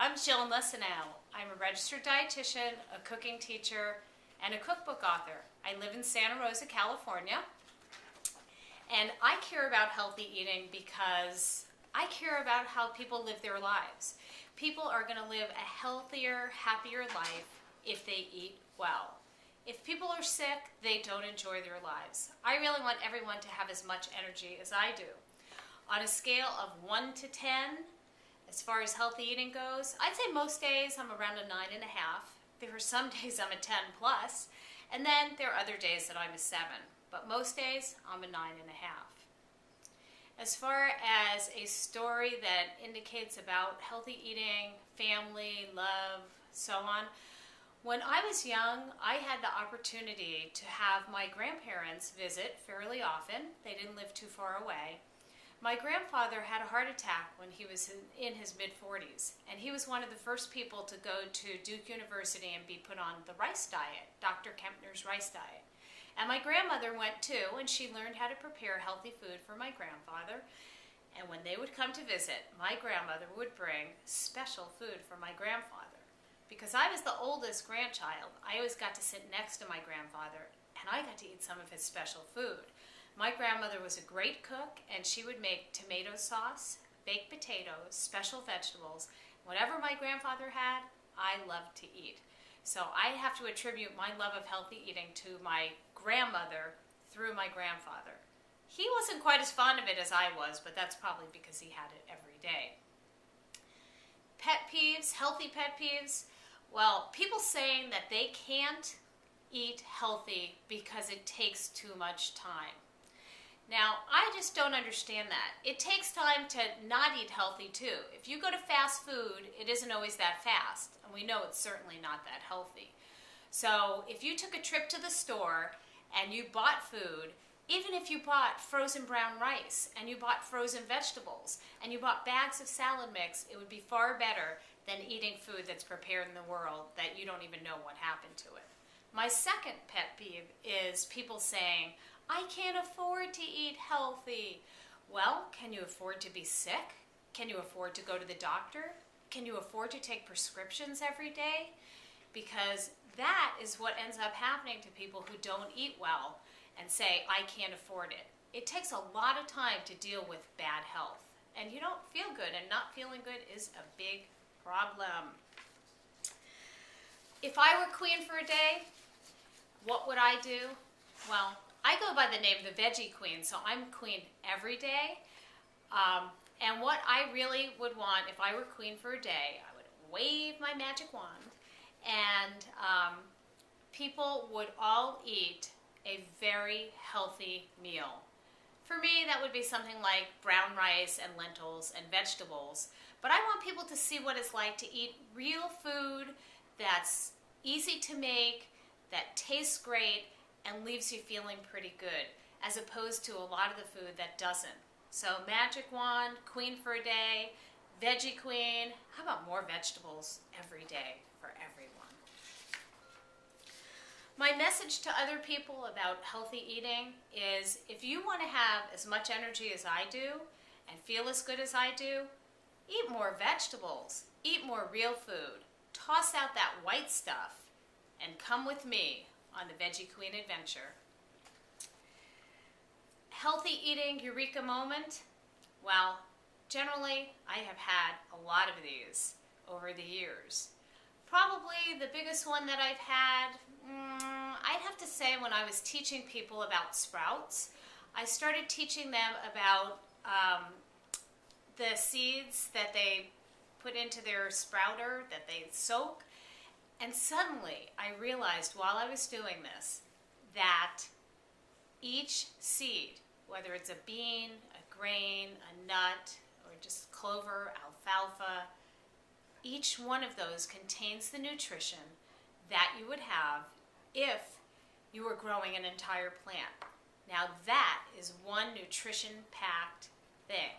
I'm Jill Nussinow. I'm a registered dietitian, a cooking teacher, and a cookbook author. I live in Santa Rosa, California, and I care about healthy eating because I care about how people live their lives. People are going to live a healthier, happier life if they eat well. If people are sick, they don't enjoy their lives. I really want everyone to have as much energy as I do. On a scale of 1 to 10, as far as healthy eating goes, I'd say most days I'm around a 9.5. There are some days I'm a 10 plus, and then there are other days that I'm a 7. But most days I'm a 9.5. As far as a story that indicates about healthy eating, family, love, so on, when I was young, I had the opportunity to have my grandparents visit fairly often. They didn't live too far away. My grandfather had a heart attack when he was in his mid-40s, and he was one of the first people to go to Duke University and be put on the rice diet, Dr. Kempner's rice diet. And my grandmother went too, and she learned how to prepare healthy food for my grandfather. And when they would come to visit, my grandmother would bring special food for my grandfather. Because I was the oldest grandchild, I always got to sit next to my grandfather, and I got to eat some of his special food. My grandmother was a great cook, and she would make tomato sauce, baked potatoes, special vegetables. Whatever my grandfather had, I loved to eat. So I have to attribute my love of healthy eating to my grandmother through my grandfather. He wasn't quite as fond of it as I was, but that's probably because he had it every day. Pet peeves, healthy pet peeves. Well, people saying that they can't eat healthy because it takes too much time. Now, I just don't understand that. It takes time to not eat healthy too. If you go to fast food, it isn't always that fast, and we know it's certainly not that healthy. So if you took a trip to the store and you bought food, even if you bought frozen brown rice and you bought frozen vegetables and you bought bags of salad mix, it would be far better than eating food that's prepared in the world that you don't even know what happened to it. My second pet peeve is people saying, I can't afford to eat healthy. Well, can you afford to be sick? Can you afford to go to the doctor? Can you afford to take prescriptions every day? Because that is what ends up happening to people who don't eat well and say, I can't afford it. It takes a lot of time to deal with bad health. And you don't feel good, and not feeling good is a big problem. If I were queen for a day, what would I do? Well, I go by the name the Veggie Queen, so I'm queen every day. And what I really would want if I were queen for a day, I would wave my magic wand, and people would all eat a very healthy meal. For me, that would be something like brown rice and lentils and vegetables. But I want people to see what it's like to eat real food that's easy to make, that tastes great, and leaves you feeling pretty good, as opposed to a lot of the food that doesn't. So magic wand, queen for a day, Veggie Queen. How about more vegetables every day for everyone? My message to other people about healthy eating is, if you want to have as much energy as I do and feel as good as I do, eat more vegetables, eat more real food, toss out that white stuff, and come with me on the Veggie Queen adventure. Healthy eating Eureka Moment. Well, generally I have had a lot of these over the years. Probably the biggest one that I've had, I'd have to say when I was teaching people about sprouts. I started teaching them about the seeds that they put into their sprouter, that they soak. And suddenly I realized while I was doing this that each seed, whether it's a bean, a grain, a nut, or just clover, alfalfa, each one of those contains the nutrition that you would have if you were growing an entire plant. Now that is one nutrition-packed thing.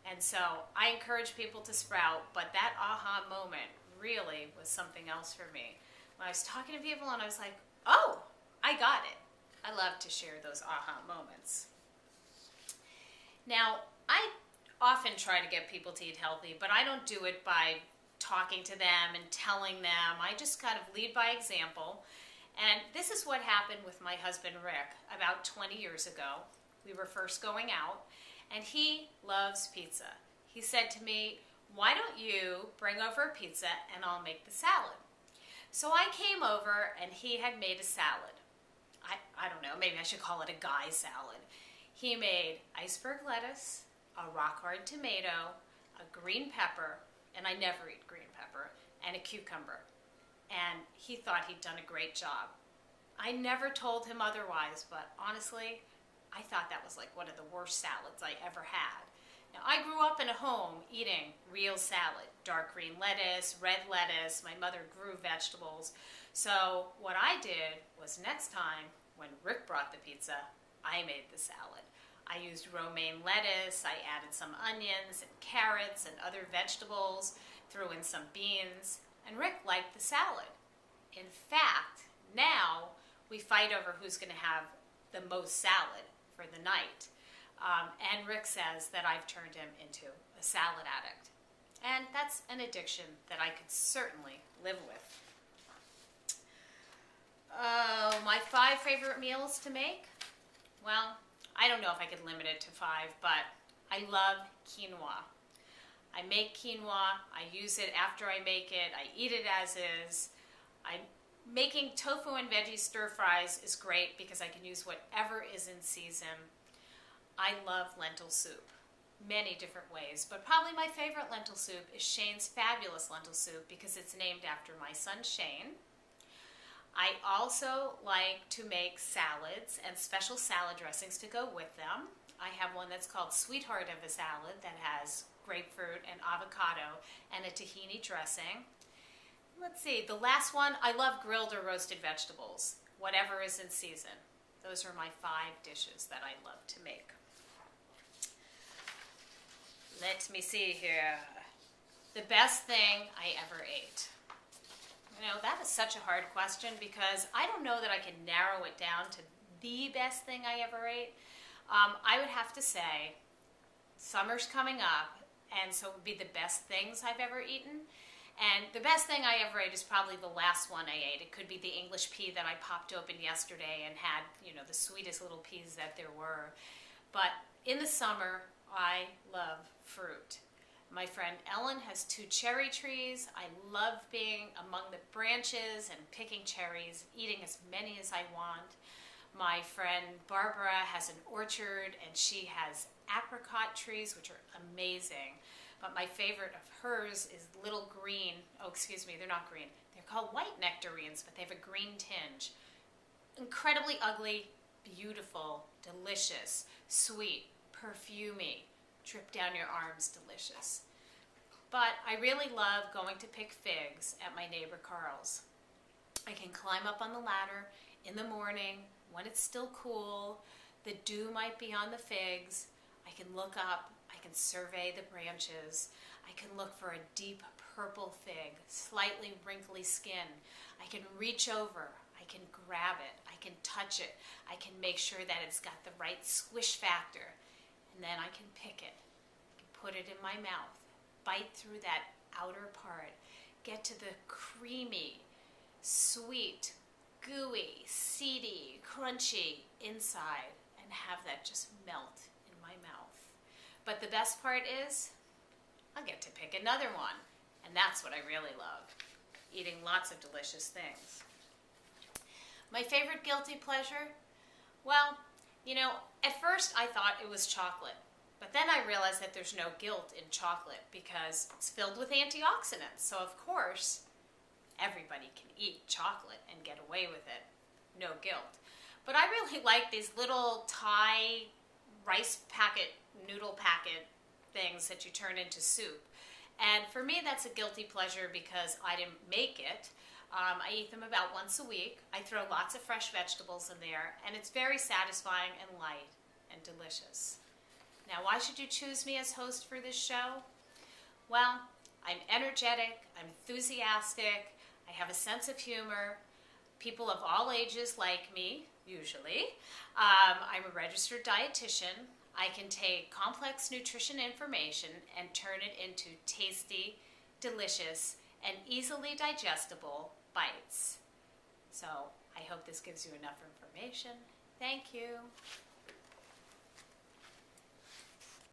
And so I encourage people to sprout, but that aha moment really was something else for me. When I was talking to people and I was like, oh, I got it. I love to share those aha moments. Now, I often try to get people to eat healthy, but I don't do it by talking to them and telling them. I just kind of lead by example. And this is what happened with my husband Rick about 20 years ago. We were first going out, and he loves pizza. He said to me, "Why don't you bring over a pizza and I'll make the salad?" So I came over and he had made a salad. I don't know, maybe I should call it a guy salad. He made iceberg lettuce, a rock hard tomato, a green pepper, and I never eat green pepper, and a cucumber. And he thought he'd done a great job. I never told him otherwise, but honestly, I thought that was like one of the worst salads I ever had. Now, I grew up in a home eating real salad, dark green lettuce, red lettuce. My mother grew vegetables. So what I did was next time when Rick brought the pizza, I made the salad. I used romaine lettuce, I added some onions and carrots and other vegetables, threw in some beans, and Rick liked the salad. In fact, now we fight over who's going to have the most salad for the night. And Rick says that I've turned him into a salad addict. And that's an addiction that I could certainly live with. Oh, my 5 favorite meals to make? Well, I don't know if I could limit it to 5, but I love quinoa. I make quinoa, I use it after I make it, I eat it as is. Making tofu and veggie stir fries is great because I can use whatever is in season. I love lentil soup, many different ways, but probably my favorite lentil soup is Shane's Fabulous Lentil Soup because it's named after my son Shane. I also like to make salads and special salad dressings to go with them. I have one that's called Sweetheart of a Salad that has grapefruit and avocado and a tahini dressing. Let's see, the last one, I love grilled or roasted vegetables, whatever is in season. Those are my 5 dishes that I love to make. Let me see here. The best thing I ever ate. You know, that is such a hard question because I don't know that I can narrow it down to the best thing I ever ate. I would have to say summer's coming up, and so it would be the best things I've ever eaten. And the best thing I ever ate is probably the last one I ate. It could be the English pea that I popped open yesterday and had, you know, the sweetest little peas that there were. But in the summer, I love fruit. My friend Ellen has 2 cherry trees. I love being among the branches and picking cherries, eating as many as I want. My friend Barbara has an orchard and she has apricot trees, which are amazing. But my favorite of hers is little green, they're not green. They're called white nectarines, but they have a green tinge. Incredibly ugly, beautiful, delicious, sweet, perfumey, drip down your arms, delicious. But I really love going to pick figs at my neighbor Carl's. I can climb up on the ladder in the morning when it's still cool. The dew might be on the figs. I can look up. I can survey the branches. I can look for a deep purple fig, slightly wrinkly skin. I can reach over. I can grab it. I can touch it. I can make sure that it's got the right squish factor. And then I can pick it. I can put it in my mouth, bite through that outer part, get to the creamy, sweet, gooey, seedy, crunchy inside, and have that just melt in my mouth. But the best part is, I'll get to pick another one. And that's what I really love, eating lots of delicious things. My favorite guilty pleasure? Well, you know, at first I thought it was chocolate. But then I realized that there's no guilt in chocolate because it's filled with antioxidants. So of course, everybody can eat chocolate and get away with it. No guilt. But I really like these little Thai rice packet, noodle packet things that you turn into soup. And for me, that's a guilty pleasure because I didn't make it. I eat them about once a week. I throw lots of fresh vegetables in there, and it's very satisfying and light and delicious. Now, why should you choose me as host for this show? Well, I'm energetic, I'm enthusiastic, I have a sense of humor. People of all ages like me, usually. I'm a registered dietitian. I can take complex nutrition information and turn it into tasty, delicious, and easily digestible bites. So I hope this gives you enough information. Thank you.